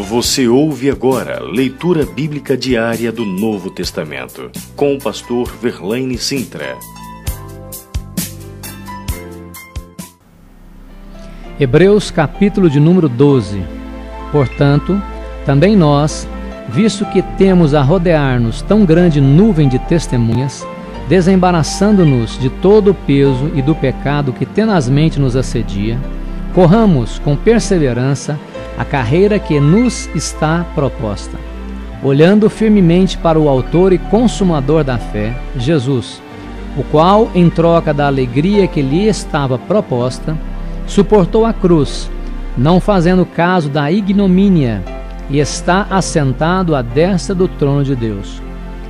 Você ouve agora leitura bíblica diária do Novo Testamento, com o pastor Verlaine Sintra. Hebreus capítulo de número 12. Portanto, também nós, visto que temos a rodear-nos tão grande nuvem de testemunhas, desembaraçando-nos de todo o peso e do pecado que tenazmente nos assedia, corramos com perseverança a carreira que nos está proposta, olhando firmemente para o autor e consumador da fé, Jesus, o qual, em troca da alegria que lhe estava proposta, suportou a cruz, não fazendo caso da ignomínia, e está assentado à destra do trono de Deus.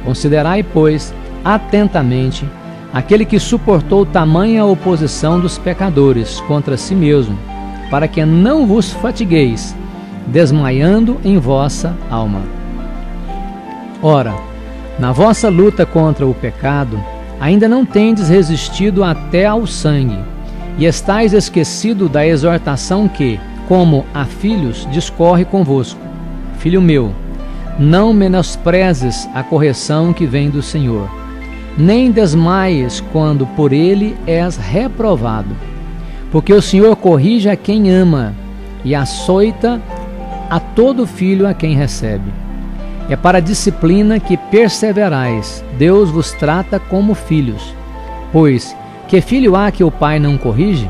Considerai, pois, atentamente aquele que suportou tamanha oposição dos pecadores contra si mesmo, para que não vos fatigueis, desmaiando em vossa alma. Ora, na vossa luta contra o pecado, ainda não tendes resistido até ao sangue, e estáis esquecido da exortação que, como a filhos, discorre convosco. Filho meu, não menosprezes a correção que vem do Senhor, nem desmaies quando por ele és reprovado. Porque o Senhor corrige a quem ama e açoita a todo filho a quem recebe. É para a disciplina que perseverais, Deus vos trata como filhos. Pois, que filho há que o pai não corrige?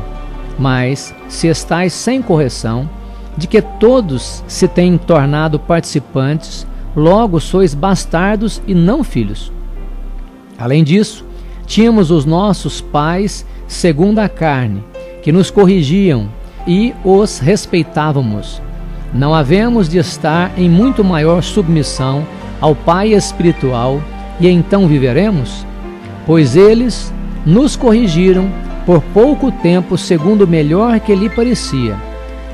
Mas, se estáis sem correção, de que todos se têm tornado participantes, logo sois bastardos e não filhos. Além disso, tínhamos os nossos pais segundo a carne, que nos corrigiam e os respeitávamos. Não havemos de estar em muito maior submissão ao Pai espiritual e então viveremos? Pois eles nos corrigiram por pouco tempo segundo o melhor que lhe parecia.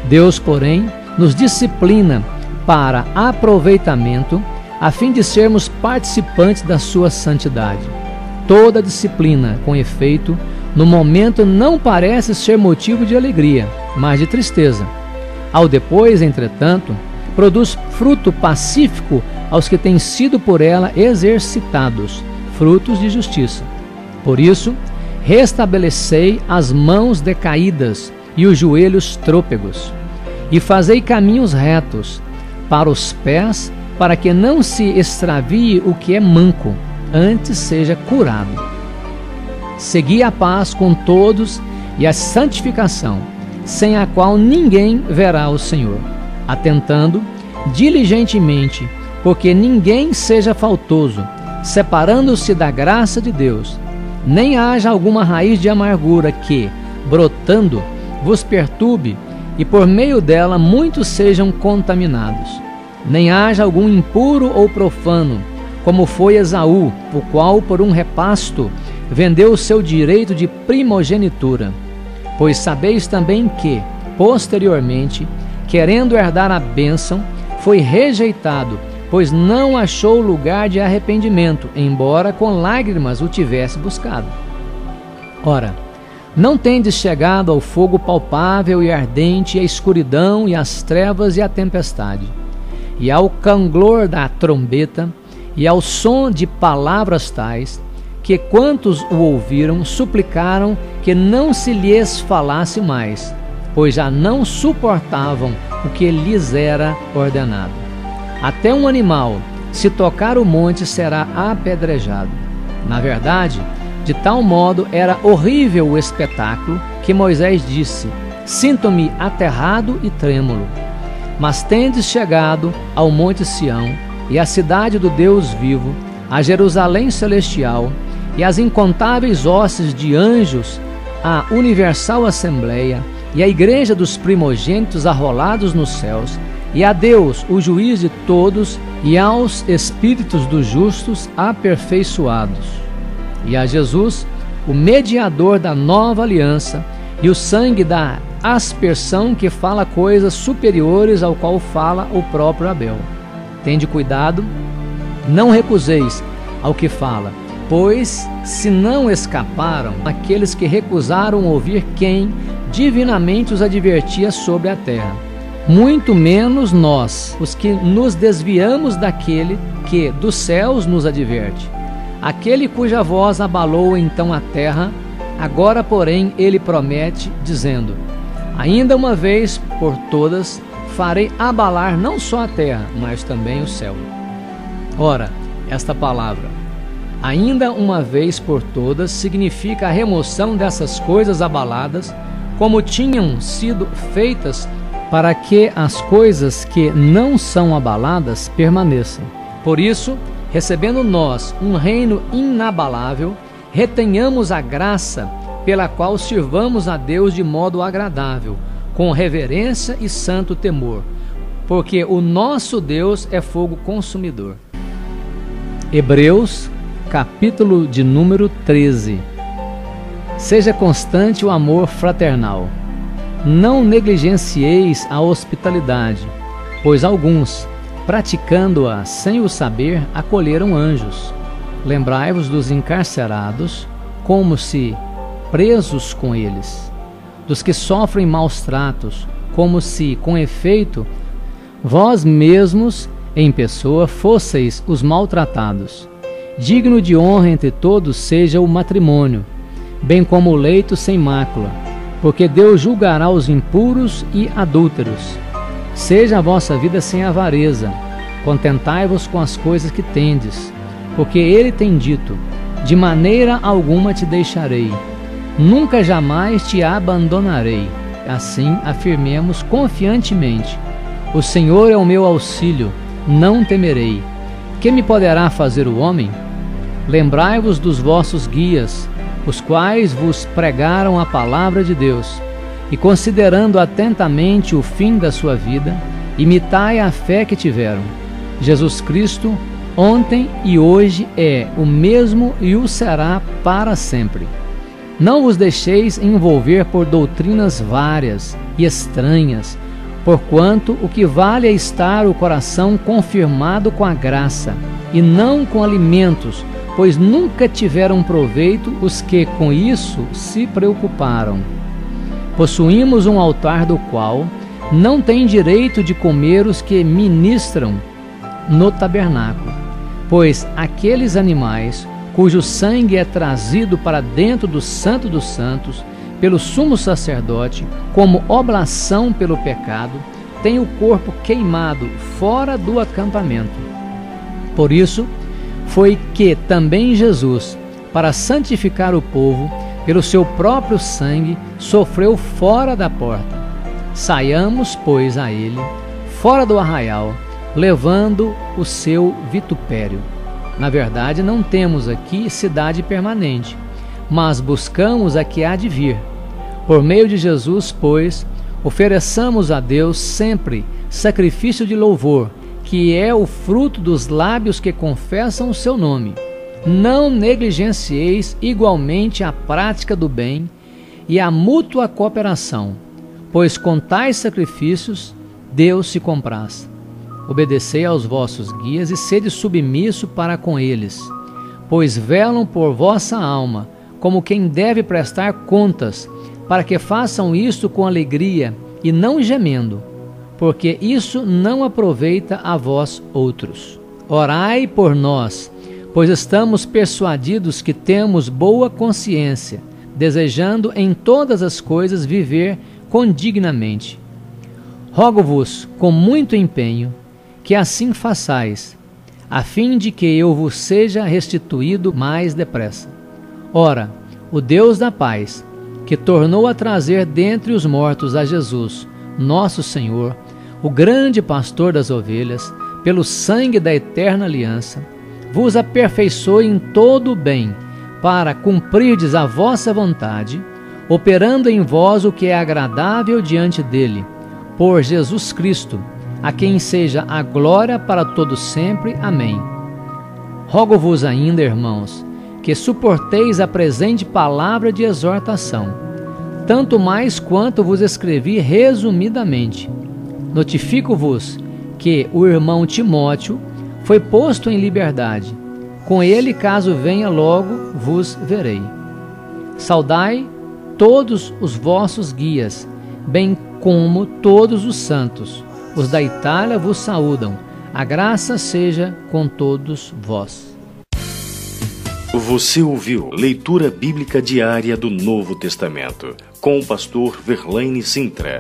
Deus, porém, nos disciplina para aproveitamento, a fim de sermos participantes da sua santidade. Toda disciplina, com efeito, no momento não parece ser motivo de alegria, mas de tristeza. Ao depois, entretanto, produz fruto pacífico aos que têm sido por ela exercitados, frutos de justiça. Por isso, restabelecei as mãos decaídas e os joelhos trôpegos, e fazei caminhos retos para os pés, para que não se extravie o que é manco, antes seja curado. Segui a paz com todos e a santificação, sem a qual ninguém verá o Senhor, atentando diligentemente, porque ninguém seja faltoso, separando-se da graça de Deus, nem haja alguma raiz de amargura que, brotando, vos perturbe, e por meio dela muitos sejam contaminados. Nem haja algum impuro ou profano, como foi Esaú, o qual, por um repasto, vendeu o seu direito de primogenitura. Pois sabeis também que, posteriormente, querendo herdar a bênção, foi rejeitado, pois não achou lugar de arrependimento, embora com lágrimas o tivesse buscado. Ora, não tendes chegado ao fogo palpável e ardente, e à escuridão, e às trevas, e à tempestade, e ao canglor da trombeta, e ao som de palavras tais, que quantos o ouviram suplicaram que não se lhes falasse mais, pois já não suportavam o que lhes era ordenado. Até um animal, se tocar o monte, será apedrejado. Na verdade, de tal modo era horrível o espetáculo, que Moisés disse: sinto-me aterrado e trêmulo. Mas tendes chegado ao monte Sião, e à cidade do Deus vivo, a Jerusalém celestial, e as incontáveis hostes de anjos, a universal assembleia, e a igreja dos primogênitos arrolados nos céus, e a Deus, o juiz de todos, e aos espíritos dos justos aperfeiçoados, e a Jesus, o mediador da nova aliança, e o sangue da aspersão que fala coisas superiores ao qual fala o próprio Abel. Tende cuidado, não recuseis ao que fala, pois se não escaparam aqueles que recusaram ouvir quem divinamente os advertia sobre a terra. muito menos nós, os que nos desviamos daquele que dos céus nos adverte. Aquele cuja voz abalou então a terra, agora, porém, ele promete, dizendo: ainda uma vez por todas farei abalar não só a terra, mas também o céu. Ora, esta palavra, ainda uma vez por todas, significa a remoção dessas coisas abaladas, como tinham sido feitas, para que as coisas que não são abaladas permaneçam. Por isso, recebendo nós um reino inabalável, retenhamos a graça pela qual sirvamos a Deus de modo agradável, com reverência e santo temor, porque o nosso Deus é fogo consumidor. Hebreus, capítulo de número 13. Seja constante o amor fraternal. Não negligencieis a hospitalidade, pois alguns, praticando-a sem o saber, acolheram anjos. Lembrai-vos dos encarcerados, como se presos com eles, dos que sofrem maus tratos, como se, com efeito, vós mesmos, em pessoa, fosseis os maltratados. Digno de honra entre todos seja o matrimônio, bem como o leito sem mácula, porque Deus julgará os impuros e adúlteros. Seja a vossa vida sem avareza, contentai-vos com as coisas que tendes, porque ele tem dito: de maneira alguma te deixarei, nunca jamais te abandonarei. Assim afirmemos confiantemente: o Senhor é o meu auxílio, não temerei. Que me poderá fazer o homem? Lembrai-vos dos vossos guias, os quais vos pregaram a palavra de Deus, e considerando atentamente o fim da sua vida, imitai a fé que tiveram. Jesus Cristo, ontem e hoje é o mesmo e o será para sempre. Não vos deixeis envolver por doutrinas várias e estranhas, porquanto o que vale é estar o coração confirmado com a graça, e não com alimentos, pois nunca tiveram proveito os que com isso se preocuparam. Possuímos um altar do qual não têm direito de comer os que ministram no tabernáculo, pois aqueles animais cujo sangue é trazido para dentro do Santo dos Santos pelo sumo sacerdote como oblação pelo pecado, têm o corpo queimado fora do acampamento. Por isso foi que também Jesus, para santificar o povo, pelo seu próprio sangue, sofreu fora da porta. Saiamos, pois, a ele, fora do arraial, levando o seu vitupério. Na verdade, não temos aqui cidade permanente, mas buscamos a que há de vir. Por meio de Jesus, pois, ofereçamos a Deus sempre sacrifício de louvor, que é o fruto dos lábios que confessam o seu nome. Não negligencieis igualmente a prática do bem e a mútua cooperação, pois com tais sacrifícios Deus se compraz. Obedecei aos vossos guias e sede submisso para com eles, pois velam por vossa alma, como quem deve prestar contas, para que façam isto com alegria e não gemendo, porque isso não aproveita a vós outros. Orai por nós, pois estamos persuadidos que temos boa consciência, desejando em todas as coisas viver condignamente. Rogo-vos com muito empenho que assim façais, a fim de que eu vos seja restituído mais depressa. Ora, o Deus da paz, que tornou a trazer dentre os mortos a Jesus, nosso Senhor, o grande pastor das ovelhas, pelo sangue da eterna aliança, vos aperfeiçoe em todo o bem, para cumprirdes a vossa vontade, operando em vós o que é agradável diante dele, por Jesus Cristo, a quem seja a glória para todo sempre. Amém. Rogo-vos ainda, irmãos, que suporteis a presente palavra de exortação, tanto mais quanto vos escrevi resumidamente. Notifico-vos que o irmão Timóteo foi posto em liberdade. Com ele, caso venha logo, vos verei. Saudai todos os vossos guias, bem como todos os santos. Os da Itália vos saúdam. A graça seja com todos vós. Você ouviu Leitura Bíblica Diária do Novo Testamento, com o pastor Verlaine Sintra.